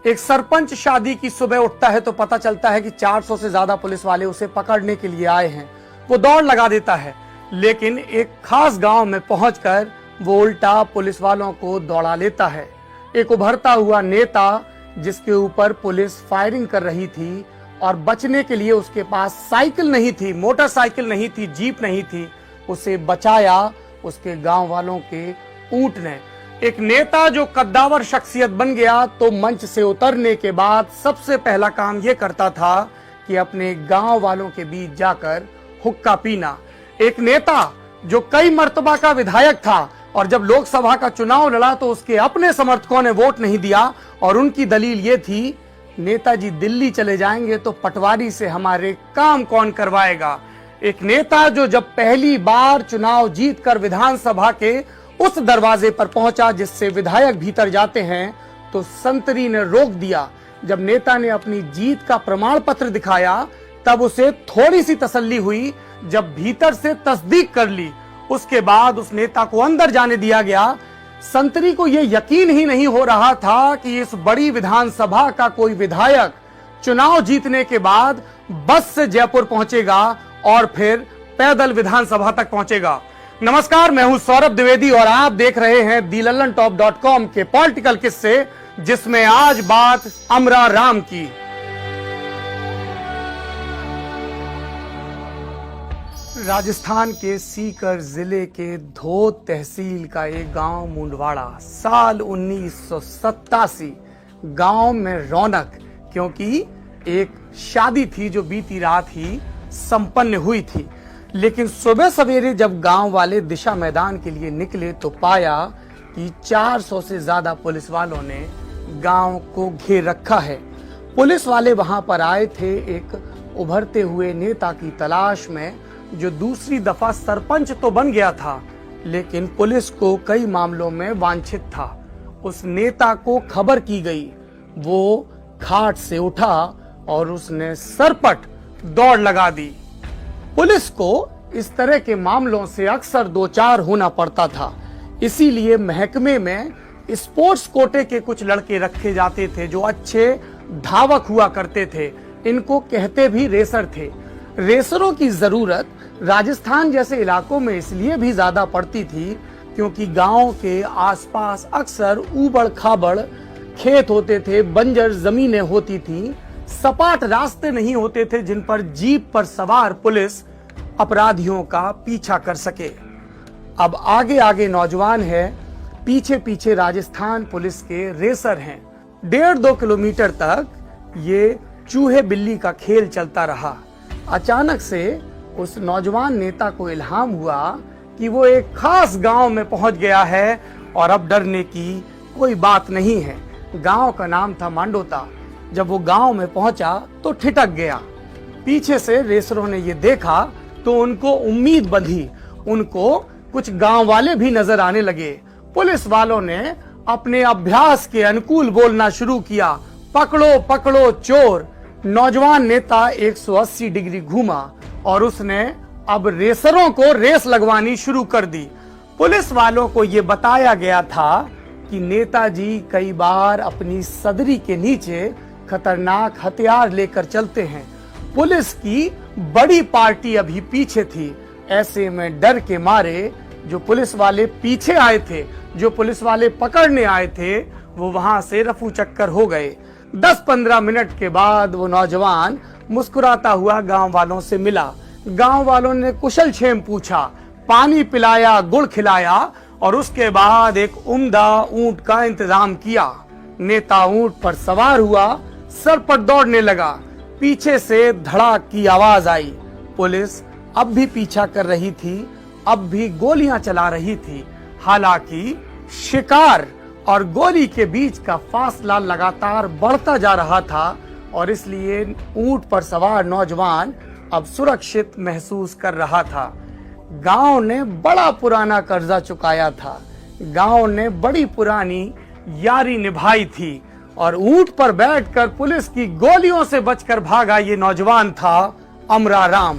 एक सरपंच शादी की सुबह उठता है तो पता चलता है कि 400 से ज्यादा पुलिस वाले उसे पकड़ने के लिए आए हैं। वो दौड़ लगा देता है, लेकिन एक खास गांव में पहुंचकर वो उल्टा पुलिस वालों को दौड़ा लेता है। एक उभरता हुआ नेता जिसके ऊपर पुलिस फायरिंग कर रही थी और बचने के लिए उसके पास साइकिल नहीं थी, मोटरसाइकिल नहीं थी, जीप नहीं थी, उसे बचाया उसके गांव वालों के ऊंट ने। एक नेता जो कद्दावर शख्सियत बन गया तो मंच से उतरने के बाद सबसे पहला काम यह करता था कि अपने गांव वालों के बीच जाकर हुक्का पीना। एक नेता जो कई मर्तबा का विधायक था और जब लोकसभा का चुनाव लड़ा तो उसके अपने समर्थकों ने वोट नहीं दिया और उनकी दलील ये थी, नेताजी दिल्ली चले जाएंगे तो पटवारी से हमारे काम कौन करवाएगा। एक नेता जो जब पहली बार चुनाव जीतकर विधानसभा के उस दरवाजे पर पहुंचा जिससे विधायक भीतर जाते हैं तो संतरी ने रोक दिया। जब नेता ने अपनी जीत का प्रमाण पत्र दिखाया तब उसे थोड़ी सी तसल्ली हुई। जब भीतर से तस्दीक कर ली उसके बाद उस नेता को अंदर जाने दिया गया। संतरी को यह यकीन ही नहीं हो रहा था कि इस बड़ी विधानसभा का कोई विधायक चुनाव जीतने के बाद बस से जयपुर पहुंचेगा और फिर पैदल विधानसभा तक पहुंचेगा। नमस्कार, मैं हूं सौरभ द्विवेदी और आप देख रहे हैं दी लल्लनटॉप.com के पॉलिटिकल किस्से, जिसमें आज बात अमरा राम की। राजस्थान के सीकर जिले के धोद तहसील का एक गांव मुंडवाड़ा। साल 1987। गांव में रौनक, क्योंकि एक शादी थी जो बीती रात ही संपन्न हुई थी। लेकिन सुबह सवेरे जब गांव वाले दिशा मैदान के लिए निकले तो पाया कि 400 से ज्यादा पुलिस वालों ने गांव को घेर रखा है। पुलिस वाले वहां पर आए थे एक उभरते हुए नेता की तलाश में, जो दूसरी दफा सरपंच तो बन गया था लेकिन पुलिस को कई मामलों में वांछित था। उस नेता को खबर की गई, वो खाट से उठा और उसने सरपट दौड़ लगा दी। पुलिस को इस तरह के मामलों से अक्सर दो चार होना पड़ता था, इसीलिए महकमे में स्पोर्ट्स कोटे के कुछ लड़के रखे जाते थे जो अच्छे धावक हुआ करते थे। इनको कहते भी रेसर थे। रेसरों की जरूरत राजस्थान जैसे इलाकों में इसलिए भी ज्यादा पड़ती थी क्योंकि गांव के आसपास अक्सर ऊबड़ खाबड़ खेत होते थे, बंजर जमीनें होती थी, सपाट रास्ते नहीं होते थे जिन पर जीप पर सवार पुलिस अपराधियों का पीछा कर सके। अब आगे आगे नौजवान है, पीछे पीछे राजस्थान पुलिस के रेसर हैं। 1.5-2 किलोमीटर तक ये चूहे बिल्ली का खेल चलता रहा। अचानक से उस नौजवान नेता को इल्हाम हुआ कि वो एक खास गांव में पहुंच गया है और अब डरने की कोई बात नहीं है। गांव का नाम था मांडोता। जब वो गांव में पहुंचा तो ठिठक गया। पीछे से रेसरों ने ये देखा तो उनको उम्मीद बंधी। उनको कुछ गांव वाले भी नजर आने लगे। पुलिस वालों ने अपने अभ्यास के अनुकूल बोलना शुरू किया, पकड़ो पकड़ो चोर। नौजवान नेता 180 डिग्री घूमा और उसने अब रेसरों को रेस लगवानी शुरू कर दी। पुलिस वालों को यह बताया गया था कि नेताजी कई बार अपनी सदरी के नीचे खतरनाक हथियार लेकर चलते हैं। पुलिस की बड़ी पार्टी अभी पीछे थी। ऐसे में डर के मारे जो पुलिस वाले पीछे आए थे, जो पुलिस वाले पकड़ने आए थे, वो वहां से रफू चक्कर हो गए। 10-15 मिनट के बाद वो नौजवान मुस्कुराता हुआ गांव वालों से मिला। गांव वालों ने कुशल क्षेम पूछा, पानी पिलाया, गुड़ खिलाया और उसके बाद एक उम्दा ऊंट का इंतजाम किया। नेता ऊंट पर सवार हुआ, सर पर दौड़ने लगा। पीछे से धड़ाक की आवाज आई। पुलिस अब भी पीछा कर रही थी, अब भी गोलियां चला रही थी। हालांकि शिकार और गोली के बीच का फासला लगातार बढ़ता जा रहा था और इसलिए ऊंट पर सवार नौजवान अब सुरक्षित महसूस कर रहा था। गांव ने बड़ा पुराना कर्जा चुकाया था। गांव ने बड़ी पुरानी यारी निभाई थी और ऊंट पर बैठकर पुलिस की गोलियों से बचकर भागा ये नौजवान था अमरा राम।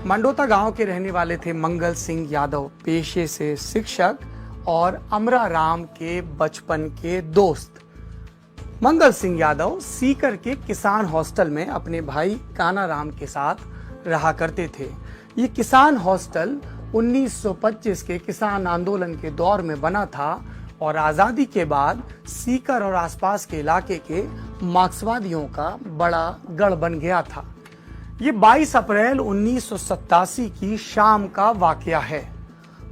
मंडोता गांव के रहने वाले थे मंगल सिंह यादव, पेशे से शिक्षक और अमरा राम के बचपन के दोस्त। मंगल सिंह यादव सीकर के किसान हॉस्टल में अपने भाई काना राम के साथ रहा करते थे। ये किसान हॉस्टल 1925 के किसान आंदोलन के दौर में बना था और आज़ादी के बाद सीकर और आसपास के इलाके के मार्क्सवादियों का बड़ा गढ़ बन गया था। ये 22 अप्रैल 1987 की शाम का वाकया है।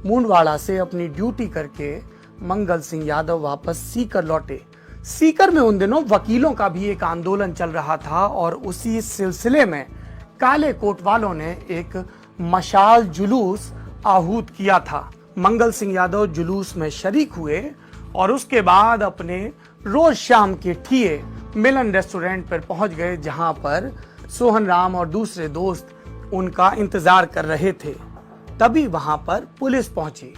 मुंडवाड़ा से अपनी ड्यूटी करके मंगल सिंह यादव वापस सीकर लौटे। सीकर में उन दिनों वकीलों का भी एक आंदोलन चल रहा था और उसी सिलसिले में काले कोट वालों ने एक मशाल जुलूस आहूत किया था। मंगल सिंह यादव जुलूस में शरीक हुए और उसके बाद अपने रोज शाम के ठिए मिलन रेस्टोरेंट पर पहुंच गए, जहां पर सोहन राम और दूसरे दोस्त उनका इंतजार कर रहे थे। तभी वहां पर पुलिस पहुंची।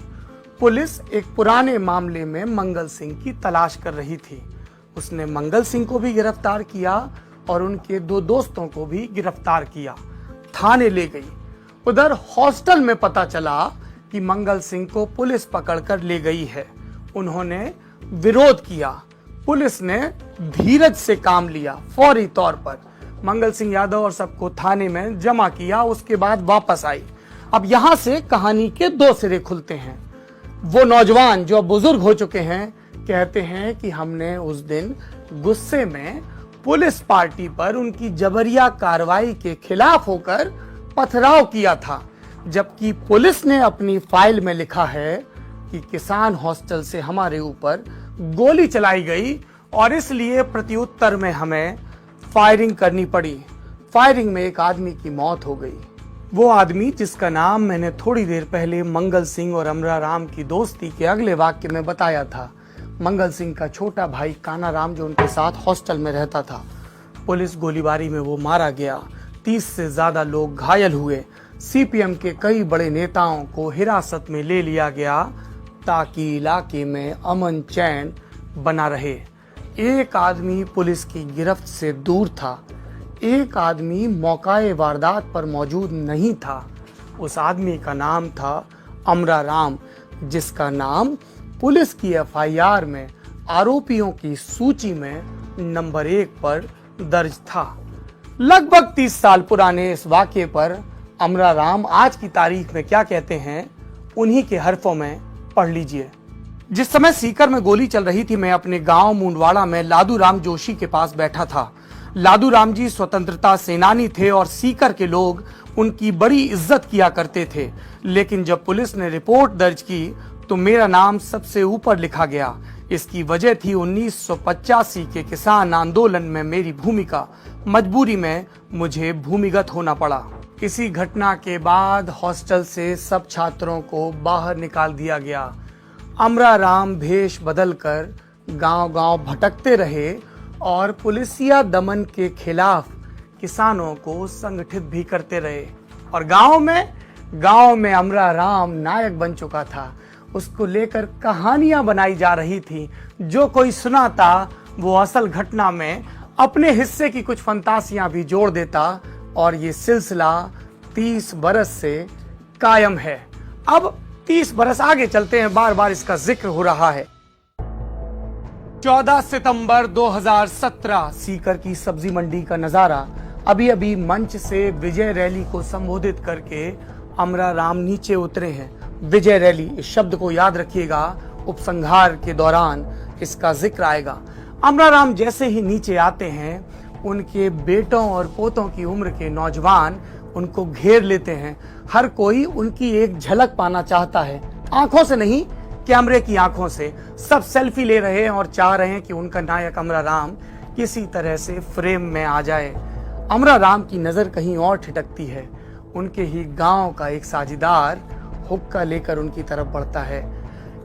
पुलिस एक पुराने मामले में मंगल सिंह की तलाश कर रही थी। उसने मंगल सिंह को भी गिरफ्तार किया और उनके 2 दोस्तों को भी गिरफ्तार किया, थाने ले गई। उधर हॉस्टल में पता चला कि मंगल सिंह को पुलिस पकड़कर ले गई है। उन्होंने विरोध किया। पुलिस ने धीरज से काम लिया। फौरी तौर पर मंगल सिंह यादव और सबको थाने में जमा किया, उसके बाद वापस आई। अब यहां से कहानी के 2 सिरे खुलते हैं। वो नौजवान जो बुजुर्ग हो चुके हैं कहते हैं कि हमने उस दिन गुस्से में पुलिस पार्टी पर उनकी जबरिया कार्रवाई के खिलाफ होकर पथराव किया था, जबकि पुलिस ने अपनी फाइल में लिखा है कि किसान हॉस्टल से हमारे ऊपर गोली चलाई गई और इसलिए प्रत्युत्तर में हमें फायरिंग करनी पड़ी। फायरिंग में एक आदमी की मौत हो गई। वो आदमी जिसका नाम मैंने थोड़ी देर पहले मंगल सिंह और अमरा राम की दोस्ती के अगले वाक्य में बताया था। मंगल सिंह का छोटा भाई काना राम जो उनके साथ हॉस्टल में रहता था। पुलिस गोलीबारी में वो मारा गया। 30 से ज्यादा लोग घायल हुए। सीपीएम के कई बड़े नेताओं को हिरासत में ले लिया गया ताकि इलाके में अमन चैन बना रहे। एक आदमी पुलिस की गिरफ्त से दूर था। एक आदमी मौकाए वारदात पर मौजूद नहीं था। उस आदमी का नाम था अमरा राम, जिसका नाम पुलिस की एफआईआर में आरोपियों की सूची में नंबर 1 पर दर्ज था। लगभग 30 साल पुराने इस वाक्य पर अमरा राम आज की तारीख में क्या कहते हैं, उन्हीं के हरफों में पढ़ लीजिए। जिस समय सीकर में गोली चल रही थी, मैं अपने गांव मुंडवाड़ा में लादू राम जोशी के पास बैठा था। लादू राम जी स्वतंत्रता सेनानी थे और सीकर के लोग उनकी बड़ी इज्जत किया करते थे। लेकिन जब पुलिस ने रिपोर्ट दर्ज की तो मेरा नाम सबसे ऊपर लिखा गया। इसकी वजह थी 1985 के किसान आंदोलन में मेरी भूमिका। मजबूरी में मुझे भूमिगत होना पड़ा। इसी घटना के बाद हॉस्टल से सब छात्रों को बाहर निकाल दिया गया। अमरा राम भेष बदलकर गांव-गांव भटकते रहे और पुलिसिया दमन के खिलाफ किसानों को संगठित भी करते रहे। और गांव में अमरा राम नायक बन चुका था। उसको लेकर कहानियां बनाई जा रही थी। जो कोई सुनाता वो असल घटना में अपने हिस्से की कुछ फंतासियां भी जोड़ देता और ये सिलसिला 30 बरस से कायम है। अब 30 बरस आगे चलते हैं, बार बार इसका जिक्र हो रहा है। 14 सितंबर 2017 सीकर की सब्जी मंडी का नजारा। अभी अभी मंच से विजय रैली को संबोधित करके अमरा राम नीचे उतरे हैं। विजय रैली, इस शब्द को याद रखिएगा, उपसंहार के दौरान इसका जिक्र आएगा। अमरा राम जैसे ही नीचे आते हैं, उनके बेटों और पोतों की उम्र के नौजवान उनको घेर लेते हैं। हर कोई उनकी एक झलक पाना चाहता है, आंखों से नहीं, कैमरे की आंखों से। सब सेल्फी ले रहे हैं और चाह रहे हैं कि उनका नायक अमरा राम किसी तरह से फ्रेम में आ जाए। अमरा राम की नजर कहीं और ठिठकती है। उनके ही गांव का एक साझीदार हुक्का लेकर उनकी तरफ बढ़ता है।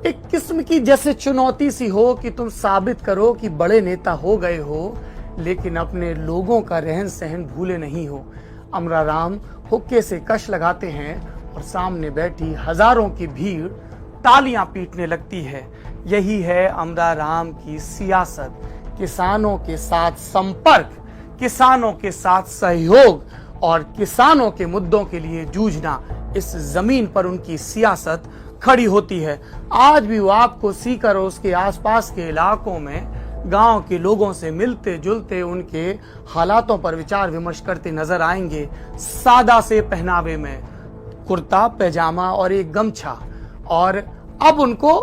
एक किस्म की जैसे चुनौती सी हो कि तुम साबित करो कि बड़े नेता हो गए हो, लेकिन अपने लोगों का रहन सहन भूले नहीं हो। अमरा राम हुक्के से कश लगाते हैं और सामने बैठी हजारों की भीड़ तालियां पीटने लगती है। यही है अमरा राम की सियासत। किसानों के साथ संपर्क, किसानों के साथ सहयोग और किसानों के मुद्दों के लिए जूझना। इस जमीन पर उनकी सियासत खड़ी होती है। आज भी वो आपको सीकर और उसके आसपास के इलाकों में गांव के लोगों से मिलते जुलते उनके हालातों पर विचार विमर्श करते नजर आएंगे। सादा से पहनावे में, कुर्ता पैजामा और एक गमछा। और अब उनको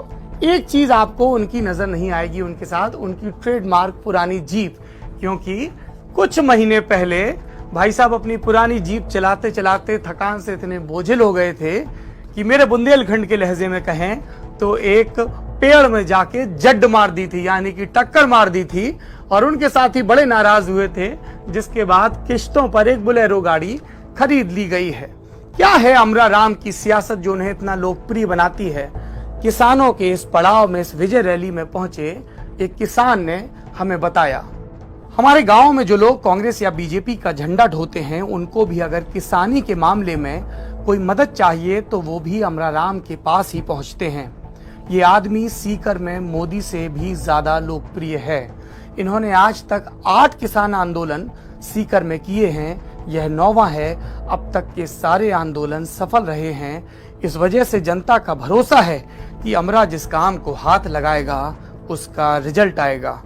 एक चीज आपको उनकी नजर नहीं आएगी उनके साथ, उनकी ट्रेडमार्क पुरानी जीप। क्योंकि कुछ महीने पहले भाई साहब अपनी पुरानी जीप चलाते चलाते थकान से इतने बोझिल हो गए थे कि मेरे बुंदेलखंड के लहजे में कहें तो एक पेड़ में जाके जड मार दी थी, यानी कि टक्कर मार दी थी। और उनके साथी बड़े नाराज हुए थे, जिसके बाद किश्तों पर एक बोलेरो गाड़ी खरीद ली गई है। क्या है अमरा राम की सियासत जो उन्हें इतना लोकप्रिय बनाती है? किसानों के इस पड़ाव में, इस विजय रैली में पहुंचे एक किसान ने हमें बताया। हमारे गांव में जो लोग कांग्रेस या बीजेपी का झंडा ढोते हैं, उनको भी अगर किसानी के मामले में कोई मदद चाहिए तो वो भी अमरा राम के पास ही पहुंचते हैं। ये आदमी सीकर में मोदी से भी ज्यादा लोकप्रिय है। इन्होंने आज तक 8 किसान आंदोलन सीकर में किए हैं, यह 9वां है। अब तक के सारे आंदोलन सफल रहे हैं। इस वजह से जनता का भरोसा है कि अमरा जिस काम को हाथ लगाएगा उसका रिजल्ट आएगा।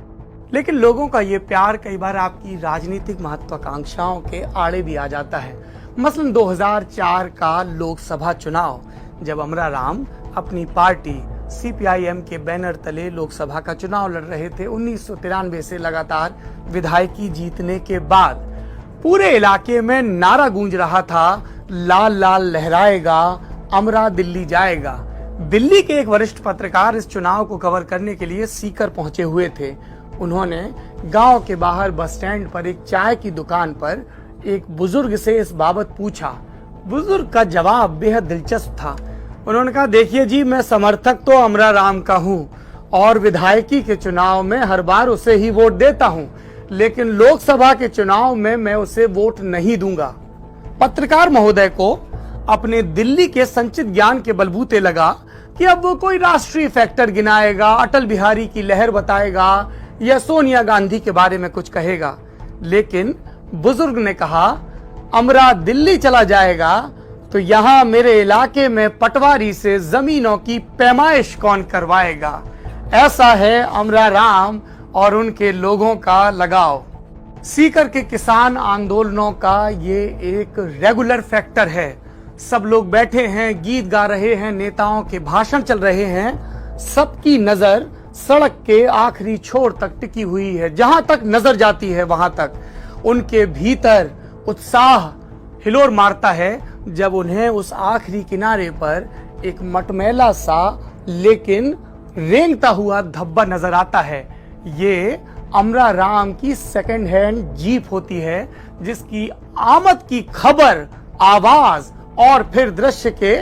लेकिन लोगों का ये प्यार कई बार आपकी राजनीतिक महत्वाकांक्षाओं के आड़े भी आ जाता है। मसलन 2004 का लोकसभा चुनाव, जब अमरा राम अपनी पार्टी CPIM के बैनर तले लोकसभा का चुनाव लड़ रहे थे 1993 से लगातार विधायकी जीतने के बाद, पूरे इलाके में नारा गूंज रहा था, लाल लाल लहराएगा, अमरा दिल्ली जाएगा। दिल्ली के एक वरिष्ठ पत्रकार इस चुनाव को कवर करने के लिए सीकर पहुंचे हुए थे। उन्होंने गांव के बाहर बस स्टैंड पर एक चाय की दुकान पर एक बुजुर्ग से इस बाबत पूछा। बुजुर्ग का जवाब बेहद दिलचस्प था। उन्होंने कहा, देखिए जी, मैं समर्थक तो अमरा राम का हूं और विधायकी के चुनाव में हर बार उसे ही वोट देता हूं, लेकिन लोकसभा के चुनाव में मैं उसे वोट नहीं दूंगा। पत्रकार महोदय को अपने दिल्ली के संचित ज्ञान के बलबूते लगा कि अब वो कोई राष्ट्रीय फैक्टर गिनाएगा, अटल बिहारी की लहर बताएगा या सोनिया गांधी के बारे में कुछ कहेगा। लेकिन बुजुर्ग ने कहा, अमरा दिल्ली चला जाएगा तो यहां मेरे इलाके में पटवारी से जमीनों की पैमाइश कौन करवाएगा। ऐसा है अमरा राम और उनके लोगों का लगाव। सीकर के किसान आंदोलनों का ये एक रेगुलर फैक्टर है। सब लोग बैठे हैं, गीत गा रहे हैं, नेताओं के भाषण चल रहे हैं, सबकी नजर सड़क के आखिरी छोर तक टिकी हुई है। जहां तक नजर जाती है वहां तक उनके भीतर उत्साह हिलोर मारता है जब उन्हें उस आखिरी किनारे पर एक मटमैला सा लेकिन रेंगता हुआ धब्बा नजर आता है। ये अमरा राम की सेकंड हैंड जीप होती है, जिसकी आमद की खबर, आवाज और फिर दृश्य के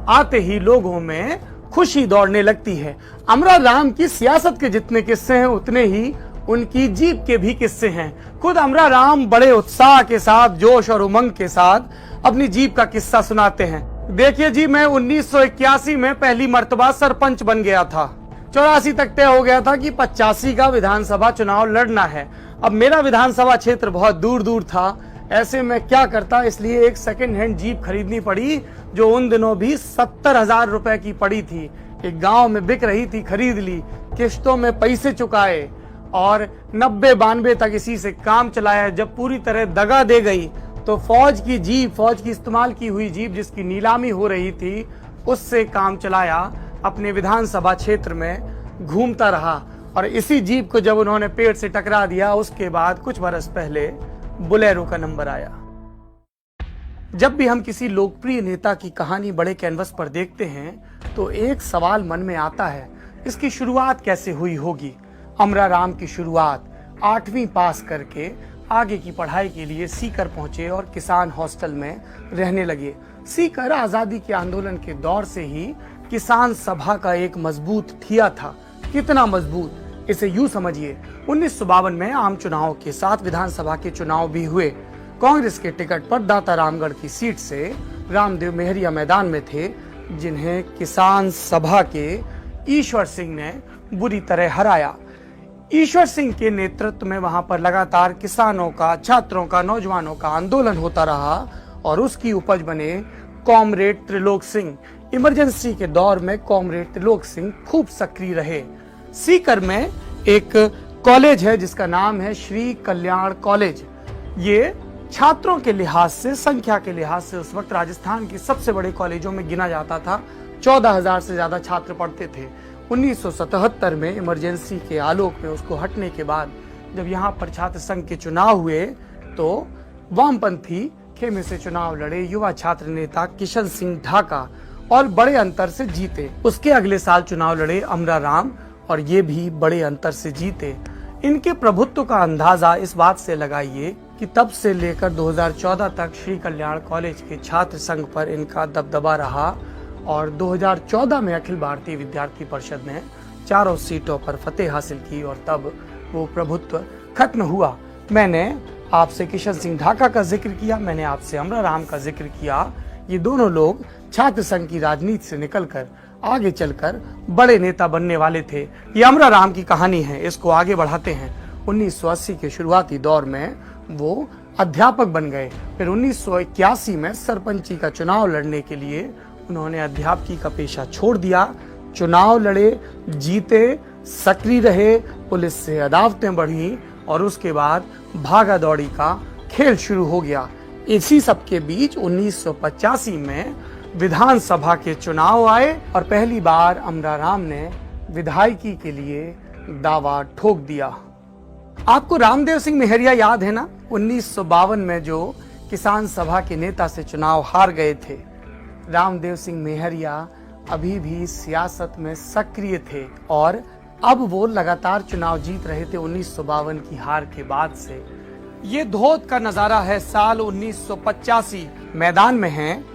आते ही लोगों में खुशी दौड़ने लगती है। अमरा राम की सियासत के जितने किस्से हैं उतने ही उनकी जीप के भी किस्से हैं। खुद अमरा राम बड़े उत्साह के साथ, जोश और उमंग के साथ अपनी जीप का किस्सा सुनाते हैं। देखिए जी, मैं 1981 में पहली मर्तबा सरपंच बन गया था। 84 तक तय हो गया था कि 85 का विधानसभा चुनाव लड़ना है। अब मेरा विधानसभा क्षेत्र बहुत दूर दूर था, ऐसे में क्या करता, इसलिए एक सेकंड हैंड जीप खरीदनी पड़ी, जो उन दिनों भी 70,000 रुपए की पड़ी थी। एक गांव में बिक रही थी, खरीद ली, किश्तों में पैसे चुकाए और 90-92 तक इसी से काम चलाया। जब पूरी तरह दगा दे गई तो फौज की जीप, फौज की इस्तेमाल की हुई जीप जिसकी नीलामी हो रही थी, उससे काम चलाया। अपने विधानसभा क्षेत्र में घूमता रहा और इसी जीप को जब उन्होंने पेड़ से टकरा दिया, उसके बाद कुछ बरस पहले बोलेरो का नंबर आया। जब भी हम किसी लोकप्रिय नेता की कहानी बड़े कैनवस पर देखते हैं तो एक सवाल मन में आता है, इसकी शुरुआत कैसे हुई होगी। अमरा राम की शुरुआत 8वीं पास करके आगे की पढ़ाई के लिए सीकर पहुंचे और किसान हॉस्टल में रहने लगे। सीकर आजादी के आंदोलन के दौर से ही किसान सभा का एक मजबूत ठिया था। कितना मजबूत, इसे यूं समझिए, 1952 में आम चुनाव के साथ विधानसभा के चुनाव भी हुए। कांग्रेस के टिकट पर दाता रामगढ़ की सीट से रामदेव मेहरिया मैदान में थे, जिन्हें किसान सभा के ईश्वर सिंह ने बुरी तरह हराया। ईश्वर सिंह के नेतृत्व में वहां पर लगातार किसानों का, छात्रों का, नौजवानों का आंदोलन होता रहा और उसकी उपज बने कॉमरेड त्रिलोक सिंह। इमरजेंसी के दौर में कॉमरेड त्रिलोक सिंह खूब सक्रिय रहे। सीकर में एक कॉलेज है जिसका नाम है श्री कल्याण कॉलेज। ये छात्रों के लिहाज से, संख्या के लिहाज से उस वक्त राजस्थान के सबसे बड़े कॉलेजों में गिना जाता था। 14,000 से ज्यादा छात्र पढ़ते थे। 1977 में इमरजेंसी के आलोक में उसको हटने के बाद जब यहाँ पर छात्र संघ के चुनाव हुए तो वामपंथी खेमे से चुनाव लड़े युवा छात्र नेता किशन सिंह ढाका और बड़े अंतर से जीते। उसके अगले साल चुनाव लड़े अमरा राम और ये भी बड़े अंतर से जीते। इनके प्रभुत्व का अंदाजा इस बात से लगाइए कि तब से लेकर 2014 तक श्री कल्याण कॉलेज के छात्र संघ पर इनका दबदबा रहा और 2014 में अखिल भारतीय विद्यार्थी परिषद ने चारों सीटों पर फतेह हासिल की और तब वो प्रभुत्व खत्म हुआ। मैंने आपसे किशन सिंह ढाका का जिक्र किया, मैंने आपसे अमरा राम का जिक्र किया। ये दोनों लोग छात्र संघ की राजनीति से निकलकर आगे चलकर बड़े नेता बनने वाले थे। ये अमरा राम की कहानी है, इसको आगे बढ़ाते हैं। 1980 के शुरुआती दौर में वो अध्यापक बन गए। फिर 1981 में सरपंची का चुनाव लड़ने के लिए उन्होंने अध्यापकी का पेशा छोड़ दिया। चुनाव लड़े, जीते, सक्रिय रहे, पुलिस से अदावतें बढ़ी और उसके बाद भागा दौड़ी का खेल शुरू हो गया। इसी सब के बीच 1985 में विधानसभा के चुनाव आए और पहली बार अमरा राम ने विधायकी के लिए दावा ठोक दिया। आपको रामदेव सिंह मेहरिया याद है ना? 1952 में जो किसान सभा के नेता से चुनाव हार गए थे। रामदेव सिंह मेहरिया अभी भी सियासत में सक्रिय थे और अब वो लगातार चुनाव जीत रहे थे 1952 की हार के बाद से। ये धोत का नजारा है साल 1985। मैदान में हैं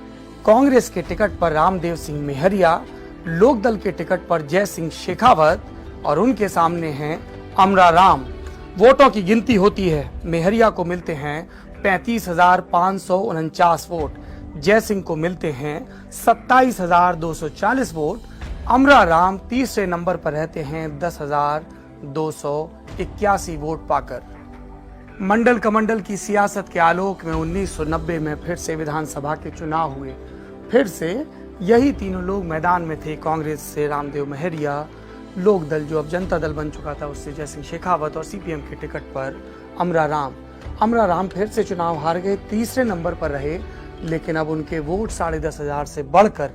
कांग्रेस के टिकट पर रामदेव सिंह मेहरिया, लोकदल के टिकट पर जय सिंह शेखावत और उनके सामने हैं अमरा राम। वोटों की गिनती होती है। मेहरिया को मिलते हैं 35,549 वोट, जय सिंह को मिलते हैं 27,240 वोट, अमरा राम तीसरे नंबर पर रहते हैं 10,281 वोट पाकर। मंडल कमंडल की सियासत के आलोक में 1990 में फिर से विधानसभा के चुनाव हुए। फिर से यही तीनों लोग मैदान में थे। कांग्रेस से रामदेव मेहरिया, लोकदल जो अब जनता दल बन चुका था उससे जय सिंह शेखावत और सीपीएम के टिकट पर अमरा राम। अमरा राम फिर से चुनाव हार गए, तीसरे नंबर पर रहे, लेकिन अब उनके वोट 10,500 से बढ़कर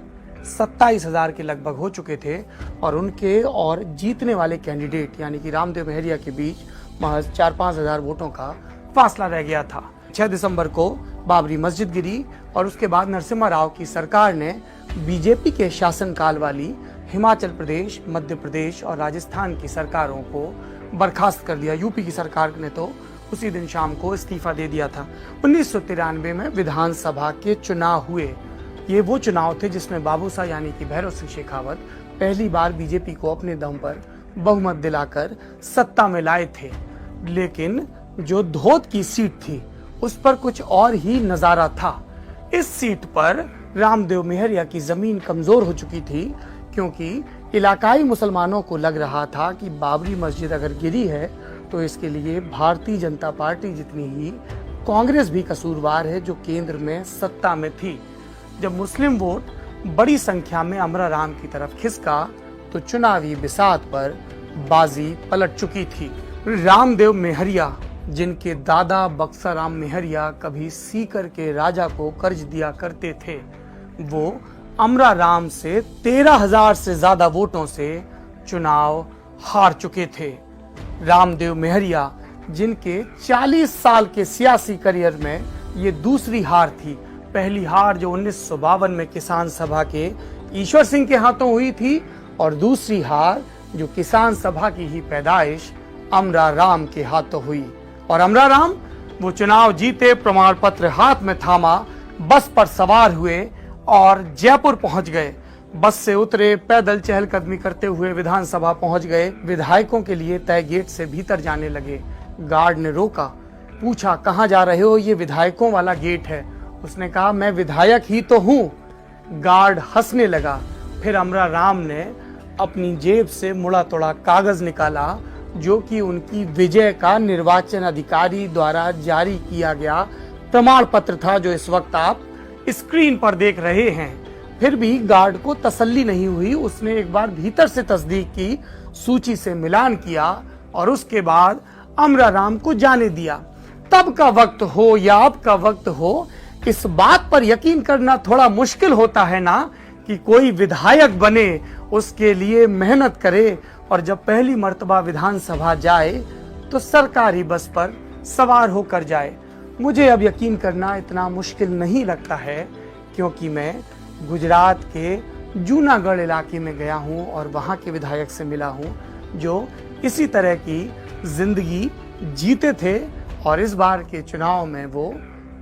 27,000 के लगभग हो चुके थे और उनके और जीतने वाले कैंडिडेट यानी कि रामदेव मेहरिया के बीच महज 4-5 हजार वोटों का फासला रह गया था। 6 दिसंबर को बाबरी मस्जिद गिरी और उसके बाद नरसिम्हा राव की सरकार ने बीजेपी के शासनकाल वाली हिमाचल प्रदेश, मध्य प्रदेश और राजस्थान की सरकारों को बर्खास्त कर दिया। यूपी की सरकार ने तो उसी दिन शाम को इस्तीफा दे दिया था। 1993 में विधानसभा के चुनाव हुए। ये वो चुनाव थे जिसमें बाबूसा यानी कि भैरव सिंह शेखावत पहली बार बीजेपी को अपने दम पर बहुमत दिलाकर सत्ता में लाए थे। लेकिन जो धोत की सीट थी उस पर कुछ और ही नजारा था। इस सीट पर रामदेव मेहरिया की जमीन कमजोर हो चुकी थी क्योंकि इलाकाई मुसलमानों को लग रहा था कि बाबरी मस्जिद अगर गिरी है तो इसके लिए भारतीय जनता पार्टी जितनी ही कांग्रेस भी कसूरवार है जो केंद्र में सत्ता में थी। जब मुस्लिम वोट बड़ी संख्या में अमरा राम की तरफ खिसका तो चुनावी बिसात पर बाजी पलट चुकी थी। रामदेव मेहरिया जिनके दादा बक्सा राम मेहरिया कभी सीकर के राजा को कर्ज दिया करते थे, वो अमरा राम से 13,000 से ज्यादा वोटों से चुनाव हार चुके थे। रामदेव मेहरिया जिनके 40 साल के सियासी करियर में ये दूसरी हार थी। पहली हार जो 1952 में किसान सभा के ईश्वर सिंह के हाथों हुई थी और दूसरी हार जो किसान सभा की ही पैदाइश अमरा राम के हाथों हुई। और अमरा राम वो चुनाव जीते, प्रमाण पत्र हाथ में थामा, बस पर सवार हुए और जयपुर पहुंच गए। बस से उतरे, पैदल चहलकदमी करते हुए विधानसभा पहुंच गए। विधायकों के लिए तय गेट से भीतर जाने लगे। गार्ड ने रोका, पूछा कहां जा रहे हो? ये विधायकों वाला गेट है। उसने कहा मैं विधायक ही तो हूं। गार्ड हंसने लगा। फिर अमरा राम ने अपनी जेब से मुड़ा तोड़ा कागज निकाला जो कि उनकी विजय का निर्वाचन अधिकारी द्वारा जारी किया गया प्रमाण पत्र था जो इस वक्त आप स्क्रीन पर देख रहे हैं। फिर भी गार्ड को तसल्ली नहीं हुई। उसने एक बार भीतर से तस्दीक की, सूची से मिलान किया और उसके बाद अमराराम को जाने दिया। तब का वक्त हो या अब का वक्त हो, इस बात पर यकीन करना थोड़ा मुश्किल होता है ना कि कोई विधायक बने, उसके लिए मेहनत करे और जब पहली मर्तबा विधानसभा जाए तो सरकारी बस पर सवार होकर जाए। मुझे अब यकीन करना इतना मुश्किल नहीं लगता है, क्योंकि मैं गुजरात के जूनागढ़ इलाके में गया हूं और वहां के विधायक से मिला हूं जो इसी तरह की जिंदगी जीते थे और इस बार के चुनाव में वो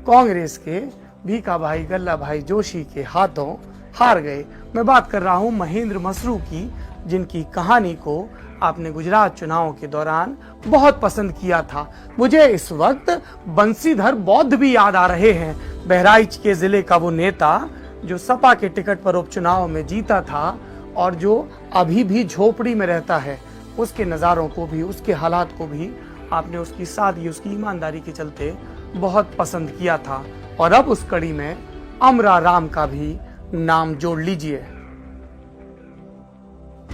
कांग्रेस के भीखा भाई गल्ला भाई जोशी के हाथों हार गए। मैं बात कर रहा हूं महेंद्र मसरू की, जिनकी कहानी को आपने गुजरात चुनाव के दौरान बहुत पसंद किया था। मुझे इस वक्त बंसीधर बौद्ध भी याद आ रहे हैं, बहराइच के जिले का वो नेता जो सपा के टिकट पर उपचुनाव में जीता था और जो अभी भी झोपड़ी में रहता है। उसके नज़ारों को भी, उसके हालात को भी आपने उसकी सादगी, उसकी ईमानदारी के चलते बहुत पसंद किया था। और अब उस कड़ी में अमराराम का भी नाम जोड़ लीजिए।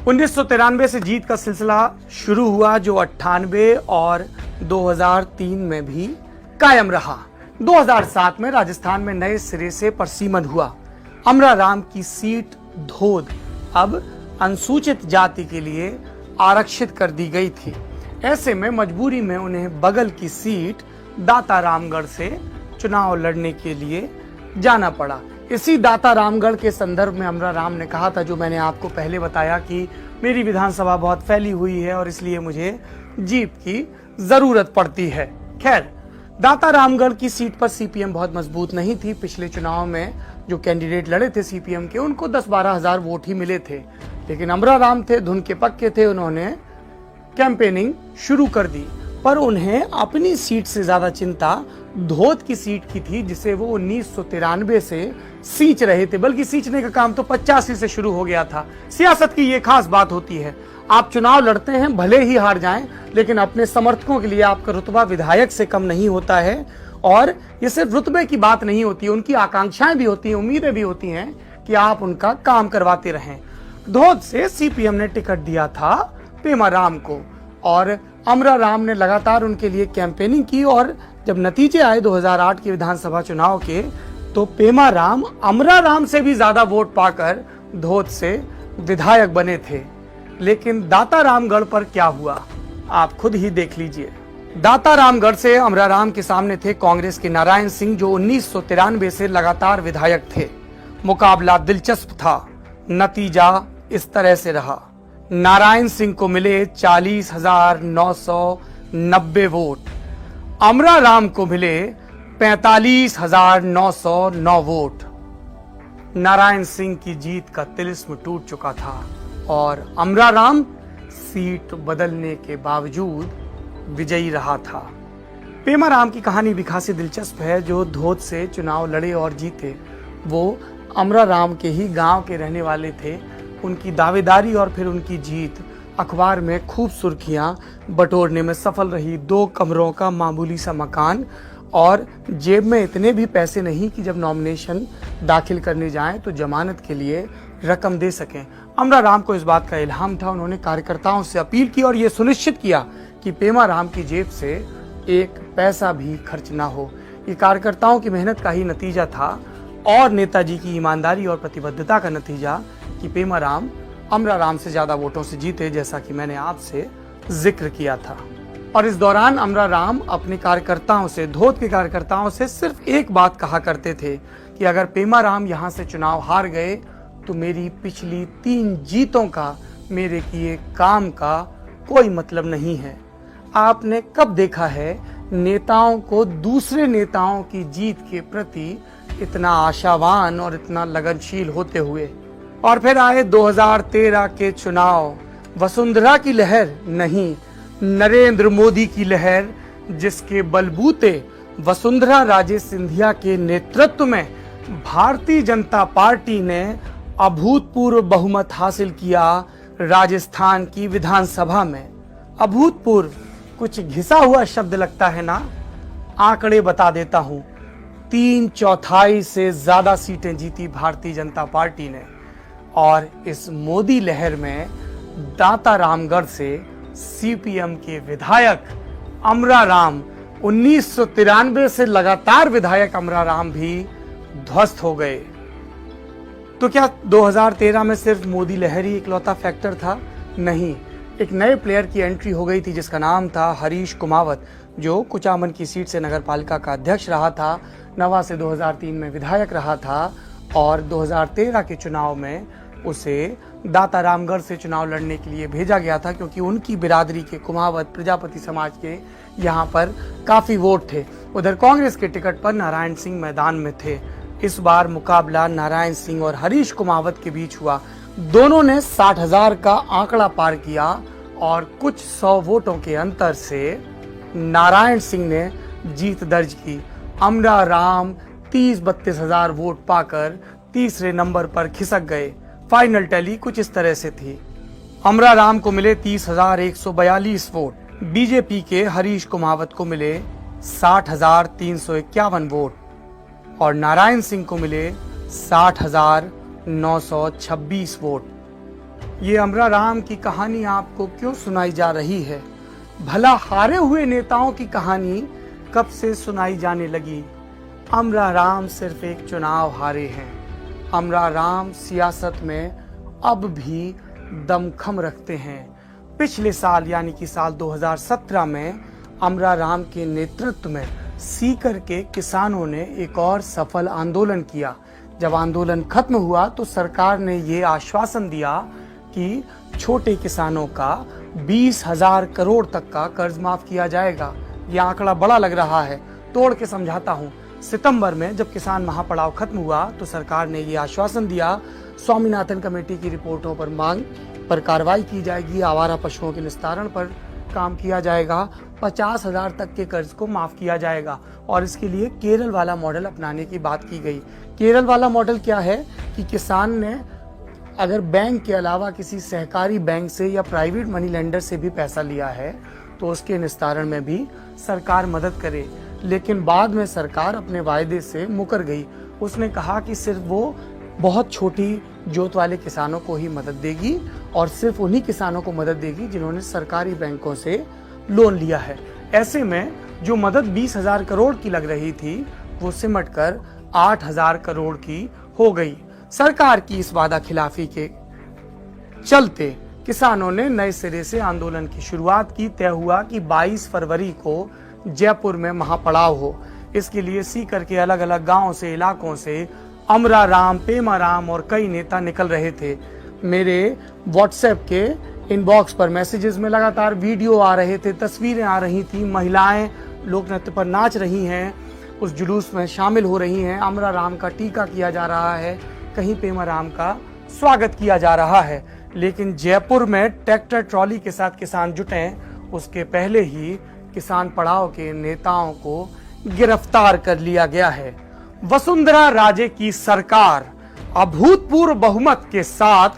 1993 से जीत का सिलसिला शुरू हुआ, जो 98 और 2003 में भी कायम रहा। 2007 में राजस्थान में नए सिरे से परसीमन हुआ। अमराराम की सीट धोद अब अनुसूचित जाति के लिए आरक्षित कर दी गई थी। ऐसे में मजबूरी में उन्हें बगल की सीट दाता रामगढ़ से चुनाव लड़ने के लिए जाना पड़ा। इसी दाता रामगढ़ के संदर्भ में अमराराम ने कहा था, जो मैंने आपको पहले बताया कि मेरी विधानसभा बहुत फैली हुई है और इसलिए मुझे जीप की जरूरत पड़ती है। खैर, दाता रामगढ़ की सीट पर सीपीएम बहुत मजबूत नहीं थी। पिछले चुनाव में जो कैंडिडेट लड़े थे सीपीएम के, उनको 10-12 हजार वोट ही मिले थे, लेकिन अमराराम थे, धुन के पक्के थे, उन्होंने कैंपेनिंग शुरू कर दी। पर उन्हें अपनी सीट से ज्यादा चिंता धोद की सीट की थी, जिसे वो 1993 से सींच रहे थे। बल्कि सींचने का काम तो 85 से शुरू हो गया था। सियासत की ये खास बात होती है, आप चुनाव लड़ते हैं, भले ही हार जाएं, लेकिन अपने समर्थकों के लिए आपका रुतबा विधायक से कम नहीं होता है। और ये सिर्फ रुतबे की बात नहीं होती, उनकी आकांक्षाएं भी होती हैं, उम्मीदें भी होती हैं कि आप उनका काम करवाते रहें। धोद से सीपीएम ने टिकट दिया था पेमाराम को और अमराराम ने लगातार उनके लिए कैंपेनिंग की। और जब नतीजे आए 2008 के विधानसभा चुनाव के, तो पेमाराम अमराराम से भी ज्यादा वोट पाकर धोद से विधायक बने थे। लेकिन दाता रामगढ़ पर क्या हुआ, आप खुद ही देख लीजिए। दाता रामगढ़ से अमराराम के सामने थे कांग्रेस के नारायण सिंह, जो 1993 से लगातार विधायक थे। मुकाबला दिलचस्प था। नतीजा इस तरह से रहा, नारायण सिंह को मिले 40,990 वोट, अमराराम को मिले 45,909 वोट। नारायण सिंह की जीत का तिलिस्म टूट चुका था और अमराराम सीट बदलने के बावजूद विजयी रहा था। पेमाराम की कहानी भी खासी दिलचस्प है। जो धोद से चुनाव लड़े और जीते, वो अमराराम के ही गांव के रहने वाले थे। उनकी दावेदारी और फिर उनकी जीत अखबार में खूब सुर्खियां बटोरने में सफल रही। 2 कमरों का मामूली सा मकान और जेब में इतने भी पैसे नहीं कि जब नॉमिनेशन दाखिल करने जाएं तो जमानत के लिए रकम दे सकें। अमराराम को इस बात का इल्हाम था। उन्होंने कार्यकर्ताओं से अपील की और ये सुनिश्चित किया कि पेमाराम की जेब से एक पैसा भी खर्च ना हो। ये कार्यकर्ताओं की मेहनत का ही नतीजा था और नेताजी की ईमानदारी और प्रतिबद्धता का नतीजा कि पेमाराम अमराराम से ज्यादा वोटों से जीते, जैसा कि मैंने आपसे जिक्र किया था। और इस दौरान अमराराम अपने कार्यकर्ताओं से, धोद के कार्यकर्ताओं से सिर्फ एक बात कहा करते थे कि अगर पेमाराम यहाँ से चुनाव हार गए तो मेरी पिछली 3 जीतों का, मेरे किए काम का कोई मतलब नहीं है। आपने कब देखा है नेताओं को दूसरे नेताओं की जीत के प्रति इतना आशावान और इतना लगनशील होते हुए? और फिर आए 2013 के चुनाव। वसुंधरा की लहर नहीं, नरेंद्र मोदी की लहर, जिसके बलबूते वसुंधरा राजे सिंधिया के नेतृत्व में भारतीय जनता पार्टी ने अभूतपूर्व बहुमत हासिल किया राजस्थान की विधानसभा में। अभूतपूर्व कुछ घिसा हुआ शब्द लगता है ना? आंकड़े बता देता हूं। 3/4 से ज्यादा सीटें जीती भारतीय जनता पार्टी ने। और इस मोदी लहर में दाता रामगढ़ से सीपीएम के विधायक अमरा राम, 1993 से लगातार विधायक अमरा राम भी ध्वस्त हो गए। तो क्या 2013 में सिर्फ मोदी लहर ही इकलौता फैक्टर था? नहीं, एक नए प्लेयर की एंट्री हो गई थी जिसका नाम था हरीश कुमावत, जो कुचामन की सीट से नगरपालिका का अध्यक्ष रहा था, नवा से 2003 में विधायक रहा था और 2013 के चुनाव में उसे दाता रामगढ़ से चुनाव लड़ने के लिए भेजा गया था, क्योंकि उनकी बिरादरी के कुमावत प्रजापति समाज के यहाँ पर काफी वोट थे। उधर कांग्रेस के टिकट पर नारायण सिंह मैदान में थे। इस बार मुकाबला नारायण सिंह और हरीश कुमावत के बीच हुआ। दोनों ने 60,000 का आंकड़ा पार किया और कुछ 100 वोटों के अंतर से नारायण सिंह ने जीत दर्ज की। अमरा राम 30-32,000 वोट पाकर तीसरे नंबर पर खिसक गए। फाइनल टैली कुछ इस तरह से थी। अमरा राम को मिले 30,142 वोट, बीजेपी के हरीश कुमावत को मिले 60,351 वोट और नारायण सिंह को मिले 60,926 वोट। ये अमरा राम की कहानी आपको क्यों सुनाई जा रही है? भला हारे हुए नेताओं की कहानी कब से सुनाई जाने लगी? अमरा राम सिर्फ एक चुनाव हारे हैं। अमरा राम सियासत में अब भी दमखम रखते हैं। पिछले साल यानी कि साल 2017 में अमरा राम के नेतृत्व में सीकर के किसानों ने एक और सफल आंदोलन किया। जब आंदोलन खत्म हुआ तो सरकार ने ये आश्वासन दिया कि छोटे किसानों का 20,000 करोड़ तक का कर्ज माफ किया जाएगा। यह आंकड़ा बड़ा लग रहा है, तोड़ के समझाता हूँ। सितंबर में जब किसान महापड़ाव खत्म हुआ तो सरकार ने ये आश्वासन दिया, स्वामीनाथन कमेटी की रिपोर्टों पर मांग पर कार्रवाई की जाएगी, आवारा पशुओं के निस्तारण पर काम किया जाएगा, 50,000 तक के कर्ज को माफ किया जाएगा और इसके लिए केरल वाला मॉडल अपनाने की बात की गई। केरल वाला मॉडल क्या है कि किसान ने अगर बैंक के अलावा किसी सहकारी बैंक से या प्राइवेट मनी लेंडर से भी पैसा लिया है तो उसके निस्तारण में भी सरकार मदद करे। लेकिन बाद में सरकार अपने वायदे से मुकर गई। उसने कहा कि सिर्फ वो बहुत छोटी जोत वाले किसानों को ही मदद देगी और सिर्फ उन्हीं किसानों को मदद देगी जिन्होंने सरकारी बैंकों से लोन लिया है। ऐसे में जो मदद 20,000 करोड़ की लग रही थी वो सिमट कर 8,000 करोड़ की हो गई। सरकार की इस वादा खिलाफी के चलते किसानों ने नए सिरे से आंदोलन की शुरुआत की। तय हुआ कि 22 फरवरी को जयपुर में महापड़ाव हो। इसके लिए सीकर के अलग अलग गांवों से, इलाकों से अमरा राम, पेमा राम और कई नेता निकल रहे थे। मेरे व्हाट्सएप के इनबॉक्स पर मैसेजेस में लगातार वीडियो आ रहे थे, तस्वीरें आ रही थी, महिलाएं लोक नृत्य पर नाच रही हैं, उस जुलूस में शामिल हो रही हैं। अमरा राम का टीका किया जा रहा है, कहीं पेमा राम का स्वागत किया जा रहा है। लेकिन जयपुर में ट्रैक्टर ट्रॉली के साथ किसान जुटे, उसके पहले ही किसान पड़ाव के नेताओं को गिरफ्तार कर लिया गया है। वसुंधरा राजे की सरकार अभूतपूर्व बहुमत के साथ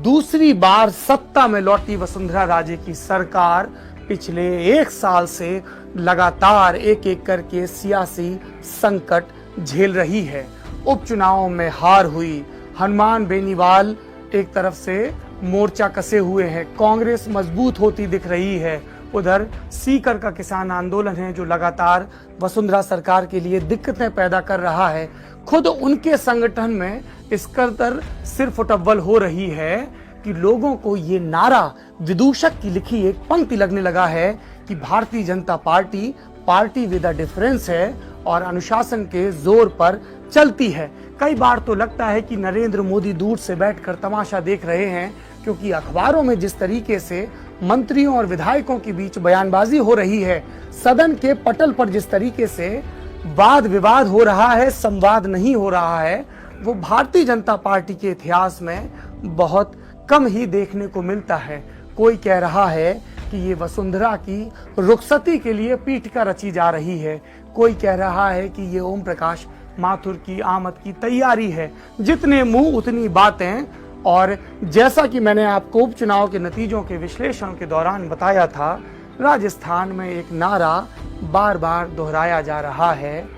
दूसरी बार सत्ता में लौटी। वसुंधरा राजे की सरकार पिछले 1 साल से लगातार एक एक करके सियासी संकट झेल रही है। उपचुनावों में हार हुई, हनुमान बेनीवाल एक तरफ से मोर्चा कसे हुए हैं, कांग्रेस मजबूत होती दिख रही है। उधर सीकर का किसान आंदोलन है जो लगातार वसुंधरा सरकार के लिए दिक्कतें पैदा कर रहा है। खुद उनके संगठन में इस कदर सिर फुटअव्वल हो रही है कि लोगों को ये नारा विदूषक की लिखी एक पंक्ति लगने लगा है कि Bharatiya Janata party party with a difference है और अनुशासन के जोर पर चलती है। कई बार तो लगता है कि नरेंद्र मोदी दूर से बैठकर तमाशा देख रहे हैं, क्योंकि अखबारों में जिस तरीके से मंत्रियों और विधायकों के बीच बयानबाजी हो रही है, सदन के पटल पर जिस तरीके से वाद विवाद हो रहा है, संवाद नहीं हो रहा है, वो भारतीय जनता पार्टी के इतिहास में बहुत कम ही देखने को मिलता है। कोई कह रहा है कि ये वसुंधरा की रुखसती के लिए पीठिका रची जा रही है, कोई कह रहा है कि ये ओम प्रकाश माथुर की आमद की तैयारी है। जितने मुंह उतनी बातें। और जैसा कि मैंने आपको उपचुनाव के नतीजों के विश्लेषण के दौरान बताया था, राजस्थान में एक नारा बार बार दोहराया जा रहा है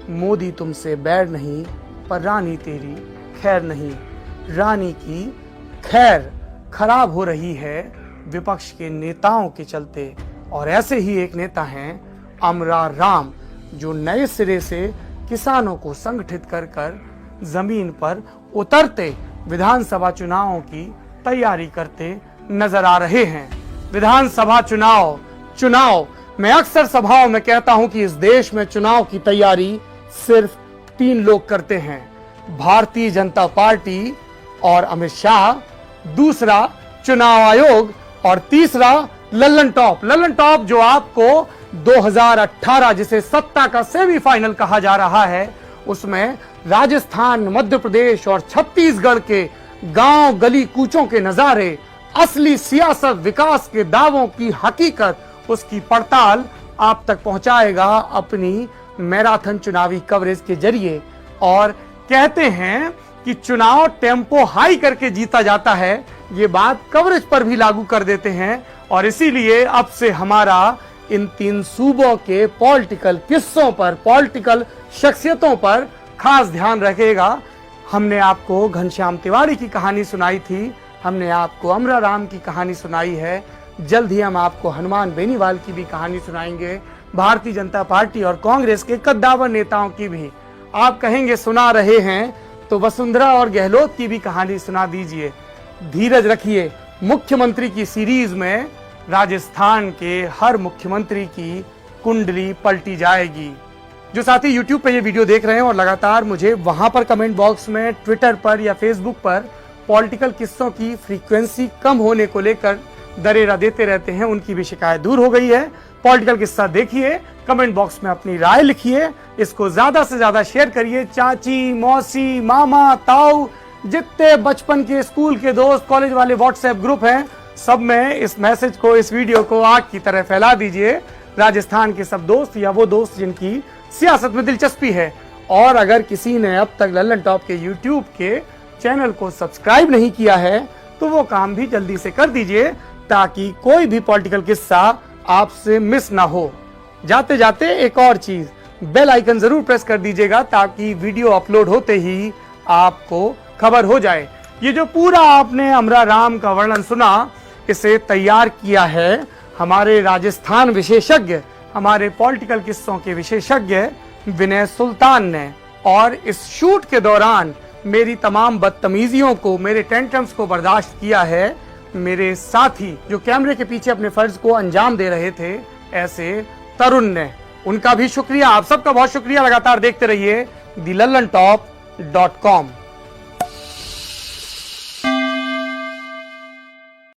मोदी तुमसे बैर नहीं, पर रानी तेरी खैर नहीं। रानी की खैर खराब हो रही है विपक्ष के नेताओं के चलते। और ऐसे ही एक नेता हैं अमरा राम, जो नए सिरे से किसानों को संगठित कर कर जमीन पर उतरते विधानसभा चुनावों की तैयारी करते नजर आ रहे हैं। विधानसभा चुनाव मैं अक्सर सभाओं में कहता हूं कि इस देश में चुनाव की तैयारी सिर्फ 3 लोग करते हैं, भारतीय जनता पार्टी और अमित शाह, दूसरा चुनाव आयोग और तीसरा लल्लन टॉप जो आपको 2018 जिसे सत्ता का सेमीफाइनल कहा जा रहा है, उसमें राजस्थान, मध्य प्रदेश और छत्तीसगढ़ के गांव गली कूचों के नजारे, असली सियासत, विकास के दावों की हकीकत, उसकी पड़ताल आप तक पहुंचाएगा अपनी मैराथन चुनावी कवरेज के जरिए। और कहते हैं कि चुनाव टेम्पो हाई करके जीता जाता है, ये बात कवरेज पर भी लागू कर देते हैं। और इसीलिए अब से हमारा इन 3 सूबों के पॉलिटिकल किस्सों पर, पॉलिटिकल शख्सियतों पर खास ध्यान रखेगा। हमने आपको घनश्याम तिवारी की कहानी सुनाई थी, हमने आपको अमरा राम की कहानी सुनाई है, जल्द ही हम आपको हनुमान बेनीवाल की भी कहानी सुनाएंगे, भारतीय जनता पार्टी और कांग्रेस के कद्दावर नेताओं की भी। आप कहेंगे सुना रहे हैं तो वसुंधरा और गहलोत की भी कहानी सुना दीजिए। धीरज रखिए, मुख्यमंत्री की सीरीज में राजस्थान के हर मुख्यमंत्री की कुंडली पलटी जाएगी। जो साथी YouTube पे ये वीडियो देख रहे हैं और लगातार मुझे वहां पर कमेंट बॉक्स में, ट्विटर पर या फेसबुक पर पॉलिटिकल किस्सों की फ्रीक्वेंसी कम होने को लेकर दरेरा देते रहते हैं, उनकी भी शिकायत दूर हो गई है। पॉलिटिकल किस्सा देखिए, कमेंट बॉक्स में अपनी राय लिखिए, इसको ज्यादा से ज्यादा शेयर करिए। चाची, मौसी, मामा, ताऊ, जितने बचपन के, स्कूल के दोस्त, कॉलेज वाले व्हाट्सएप ग्रुप हैं, सब में इस मैसेज को, इस वीडियो को आग की तरह फैला दीजिए। राजस्थान के सब दोस्त या वो दोस्त जिनकी सियासत में दिलचस्पी है। और अगर किसी ने अब तक लल्लन टॉप के YouTube के चैनल को सब्सक्राइब नहीं किया है तो वो काम भी जल्दी से कर दीजिए, ताकि कोई भी पॉलिटिकल किस्सा आपसे मिस ना हो। जाते जाते एक और चीज, बेल आइकन जरूर प्रेस कर दीजिएगा, ताकि वीडियो अपलोड होते ही आपको खबर हो जाए। ये जो पूरा आपने अमरा राम का वर्णन सुना, इसे तैयार किया है हमारे राजस्थान विशेषज्ञ, हमारे पॉलिटिकल किस्सों के विशेषज्ञ विनय सुल्तान ने। और इस शूट के दौरान मेरी तमाम बदतमीजियों को, मेरे टेंट्रम्स को बर्दाश्त किया है मेरे साथी जो कैमरे के पीछे अपने फर्ज को अंजाम दे रहे थे, ऐसे तरुण ने। उनका भी शुक्रिया, आप सबका बहुत शुक्रिया। लगातार देखते रहिए thelallanTop.com।